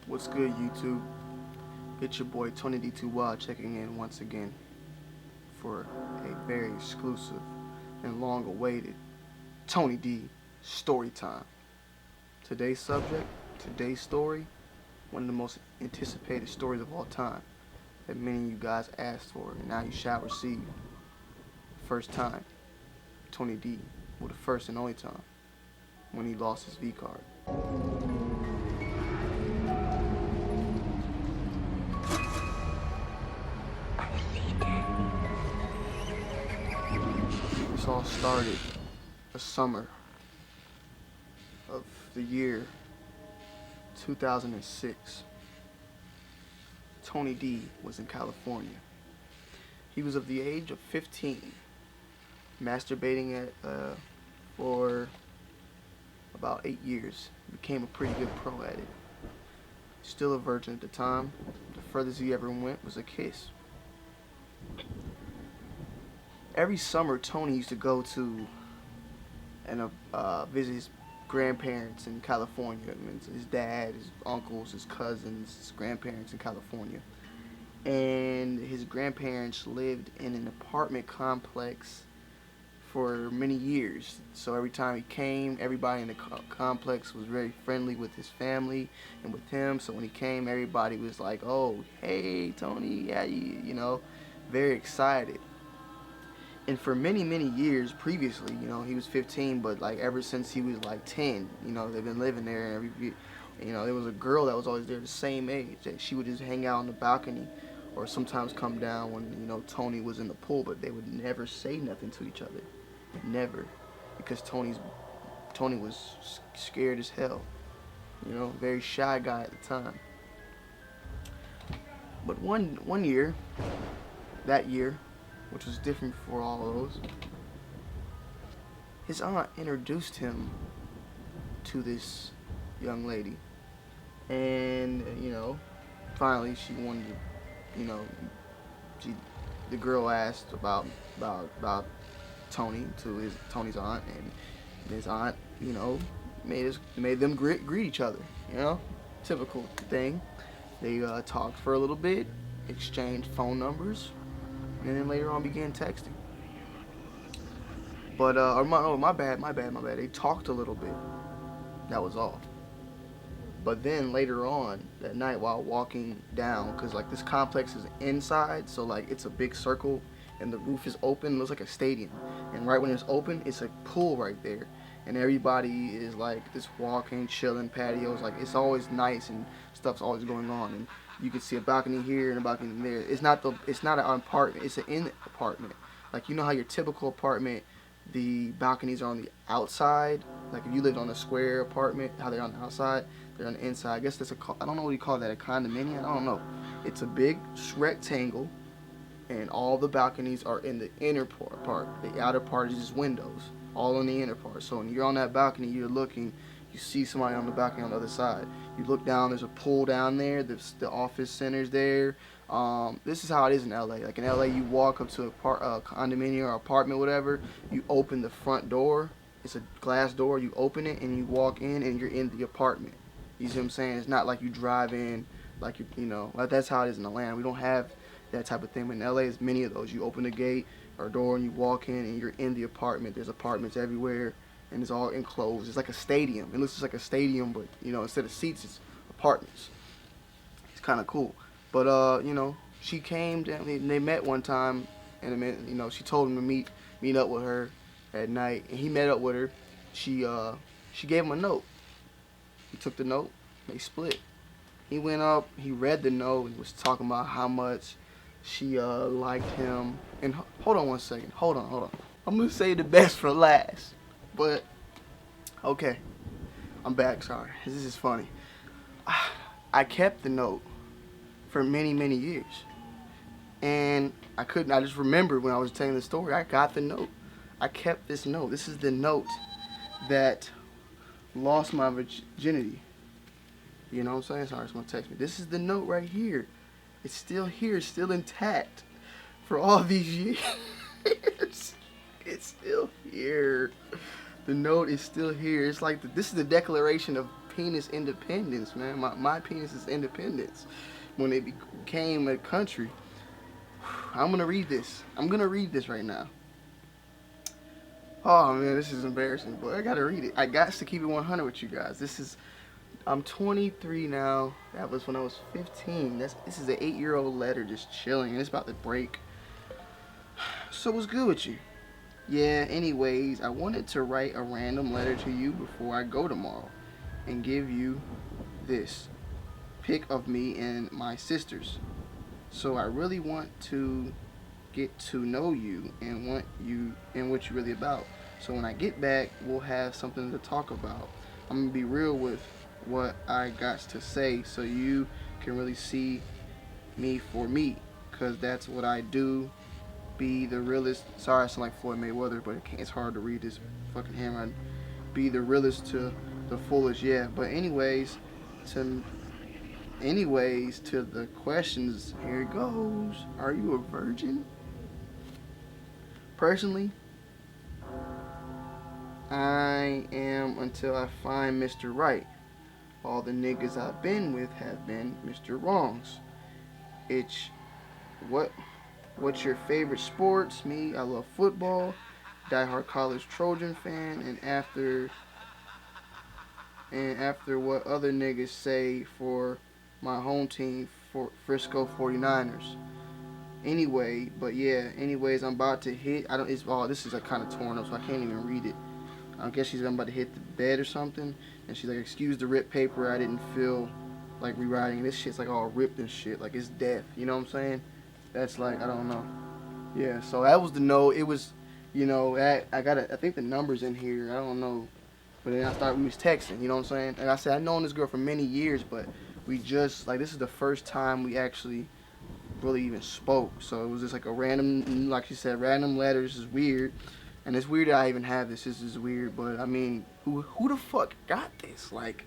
What's good, YouTube? It's your boy ToNY checking in once again for a very exclusive and long-awaited Tony D story time. Today's subject, today's story, one of the most anticipated stories of all time that many of you guys asked for, and now you shall receive. First time, Tony D, well, the first and only time, when he lost his V card. This all started the summer of the year 2006. Tony D was in California. He was of the age of 15, masturbating for about 8 years. He became a pretty good pro at it. Still a virgin at the time. The furthest he ever went was a kiss. Every summer, Tony used to go to and visit his grandparents in California. I mean, his dad, his uncles, his cousins, his grandparents in California. And his grandparents lived in an apartment complex for many years. So every time he came, everybody in the complex was very friendly with his family and with him. So when he came, everybody was like, "Oh, hey, Tony, yeah, you know," very excited. And for many, many years previously, he was 15, but like ever since he was like 10, they've been living there. And there was a girl that was always there the same age that she would just hang out on the balcony or sometimes come down when, Tony was in the pool, but they would never say nothing to each other. Never. Because Tony was scared as hell. Very shy guy at the time. But one year, that year, which was different for all of those, his aunt introduced him to this young lady. And, finally she wanted to, the girl asked about Tony to Tony's aunt, and his aunt, made them greet each other, typical thing. They talked for a little bit, exchanged phone numbers, and then later on began texting. But my bad. They talked a little bit. That was all. But then later on that night, while walking down, because like this complex is inside, so like it's a big circle, and the roof is open. It looks like a stadium, and right when it's open, it's a pool right there, and everybody is like just walking, chilling, patios. Like it's always nice and stuff's always going on, and you can see a balcony here and a balcony there. It's not an apartment. It's an in apartment. Like how your typical apartment, the balconies are on the outside. Like if you lived on a square apartment, how they're on the outside, they're on the inside. I guess that's I don't know what you call that, a condominium. I don't know. It's a big rectangle, and all the balconies are in the inner part. The outer part is just windows, all in the inner part. So when you're on that balcony, you're looking, you see somebody on the balcony on the other side. You look down, there's a pool down there, the office center's there. This is how it is in LA. Like in LA, you walk up to a condominium or apartment, whatever, you open the front door. It's a glass door, you open it and you walk in and you're in the apartment. You see what I'm saying? It's not like you drive in, like like that's how it is in Atlanta. We don't have that type of thing. But in LA, there's many of those. You open the gate or door and you walk in and you're in the apartment. There's apartments everywhere and it's all enclosed. It's like a stadium. It looks just like a stadium, but instead of seats, it's apartments. It's kind of cool. But she came down. They met one time, and she told him to meet up with her at night, and he met up with her. She gave him a note. He took the note. They split. He went up. He read the note. He was talking about how much she liked him. And hold on one second. Hold on. I'm gonna say the best for last. But okay, I'm back. Sorry. This is funny. I kept the note for many, many years. And I just remembered when I was telling the story, I got the note. I kept this note. This is the note that lost my virginity. You know what I'm saying? Sorry, it's gonna text me. This is the note right here. It's still here. It's still intact for all these years. It's still here. The note is still here. It's like this is the declaration of penis independence, man. My penis's independence when it became a country. I'm gonna read this. I'm gonna read this right now. Oh man, this is embarrassing, but I gotta read it. I got to keep it 100 with you guys. I'm 23 now. That was when I was 15. This is an 8-year-old letter just chilling, and it's about to break. So what's good with you? Yeah, anyways, I wanted to write a random letter to you before I go tomorrow and give you this pic of me and my sisters. So I really want to get to know you and what you're really about. So when I get back, we'll have something to talk about. I'm gonna be real with what I got to say so you can really see me for me, cause that's what I do. Be the realest. Sorry, I sound like Floyd Mayweather, but it's hard to read this fucking handwriting. Be the realest to the fullest, yeah. But to anyways to the questions. Here it goes. Are you a virgin? Personally, I am until I find Mr. Right. All the niggas I've been with have been Mr. Wrongs. It's what what's your favorite sports? Me, I love football. Diehard college Trojan fan, and after what other niggas say for my home team, for Frisco 49ers. Anyway, but yeah, anyways, I'm about to hit. I don't. It's oh, this is kind of torn up, so I can't even read it. I guess I'm about to hit the bed or something, and she's like, "Excuse the ripped paper. I didn't feel like rewriting. This shit's like all ripped and shit. Like it's death. You know what I'm saying? That's like I don't know. Yeah. So that was the note. It was, I think the numbers in here. I don't know, but then we was texting. You know what I'm saying? And I said I've known this girl for many years, but we just like this is the first time we actually really even spoke. So it was just like a random, like she said, random letters. Is weird, and it's weird that I even have this. This is weird, but I mean, who the fuck got this? Like,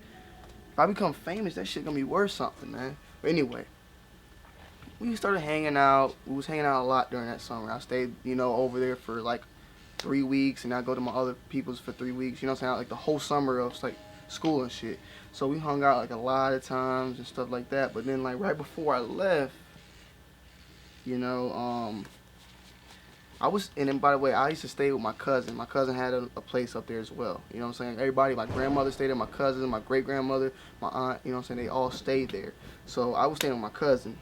if I become famous, that shit gonna be worth something, man. But anyway, we started hanging out. We was hanging out a lot during that summer. I stayed, over there for like 3 weeks, and I go to my other people's for 3 weeks. You know what I'm saying? Like the whole summer of like school and shit. So we hung out like a lot of times and stuff like that. But then like right before I left, you know, and then by the way, I used to stay with my cousin. My cousin had a place up there as well. You know what I'm saying? Everybody, my grandmother stayed there, my cousin, my great grandmother, my aunt, you know what I'm saying? They all stayed there. So I was staying with my cousin.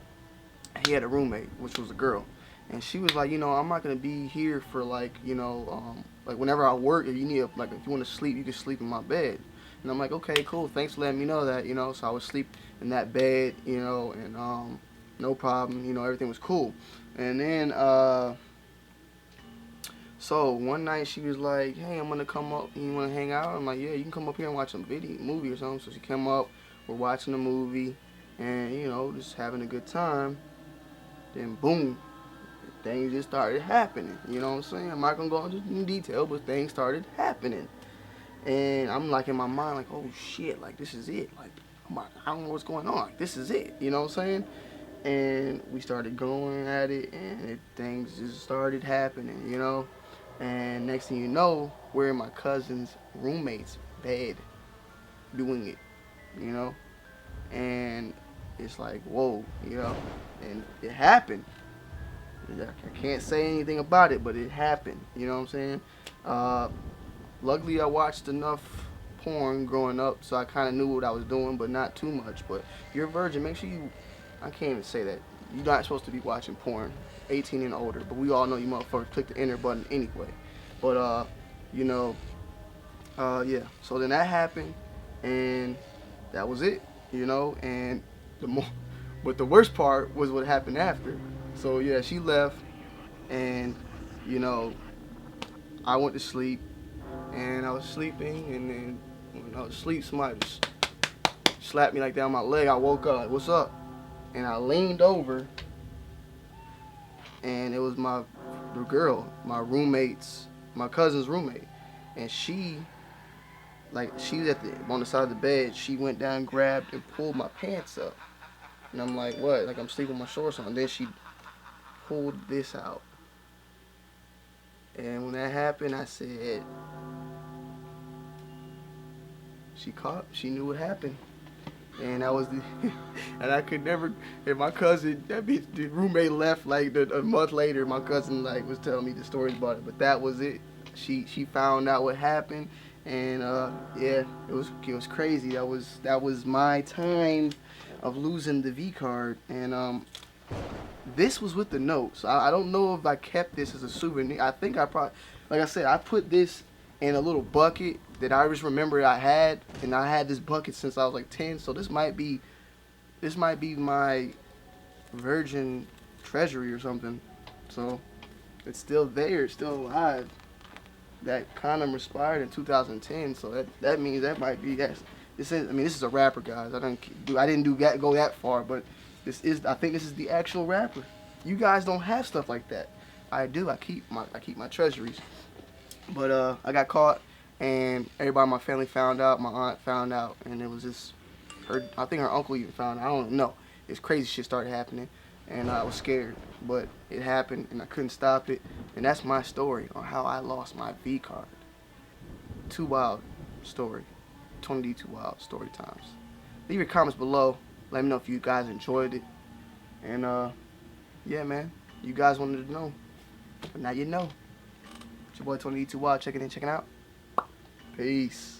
He had a roommate, which was a girl. And she was like, I'm not going to be here for like, like whenever I work, if you need, like, if you want to sleep, you can sleep in my bed. And I'm like, okay, cool. Thanks for letting me know that, So I would sleep in that bed, and no problem. Everything was cool. And then, so one night she was like, hey, I'm going to come up. You want to hang out? I'm like, yeah, you can come up here and watch a movie or something. So she came up. We're watching a movie and, just having a good time. Then boom, things just started happening. You know what I'm saying? I'm not going to go into detail, but things started happening. And I'm like in my mind like, oh shit, like this is it. Like, I don't know what's going on. Like, this is it. You know what I'm saying? And we started going at it, and things just started happening, And next thing you know, we're in my cousin's roommate's bed doing it, And it's like, whoa, And it happened. I can't say anything about it, but it happened. You know what I'm saying? Luckily, I watched enough porn growing up, so I kind of knew what I was doing, but not too much. But if you're a virgin, make sure I can't even say that. You're not supposed to be watching porn, 18 and older. But we all know you motherfuckers click the enter button anyway. But, yeah. So then that happened, and that was it, And but the worst part was what happened after. So yeah, she left, and I went to sleep, and I was sleeping, and then when I was asleep, somebody just slapped me like down my leg. I woke up like, what's up? And I leaned over, and it was the girl, my cousin's roommate, and she was on the side of the bed. She went down, grabbed, and pulled my pants up, and I'm like, what? Like I'm sleeping with my shorts on. And then she pulled this out, and when that happened, I said, She knew what happened. And that was the, and I could never, and my cousin, that bitch, the roommate left like a month later. My cousin like was telling me the stories about it, but that was it. She found out what happened, and yeah, it was crazy. That was my time of losing the V card, and this was with the note. So I don't know if I kept this as a souvenir. I think I probably, like I said, I put this in a little bucket that I just remember I had, and I had this bucket since I was like 10. So this might be my virgin treasury or something. So it's still there, it's still alive. That condom expired in 2010, so that means that might be that. This is a rapper, guys. I didn't go that far, but I think this is the actual rapper. You guys don't have stuff like that. I do. I keep my treasuries. But I got caught, and everybody in my family found out. My aunt found out, and it was just her. I think her uncle even found out. I don't know. It's crazy shit started happening, and I was scared, but it happened, and I couldn't stop it. And that's my story on how I lost my V card. Too wild story. ToNY Too Wild story times. Leave your comments below. Let me know if you guys enjoyed it. And yeah, man, you guys wanted to know, but now you know. It's your boy ToNY Too Wild checking in, checking out. Peace.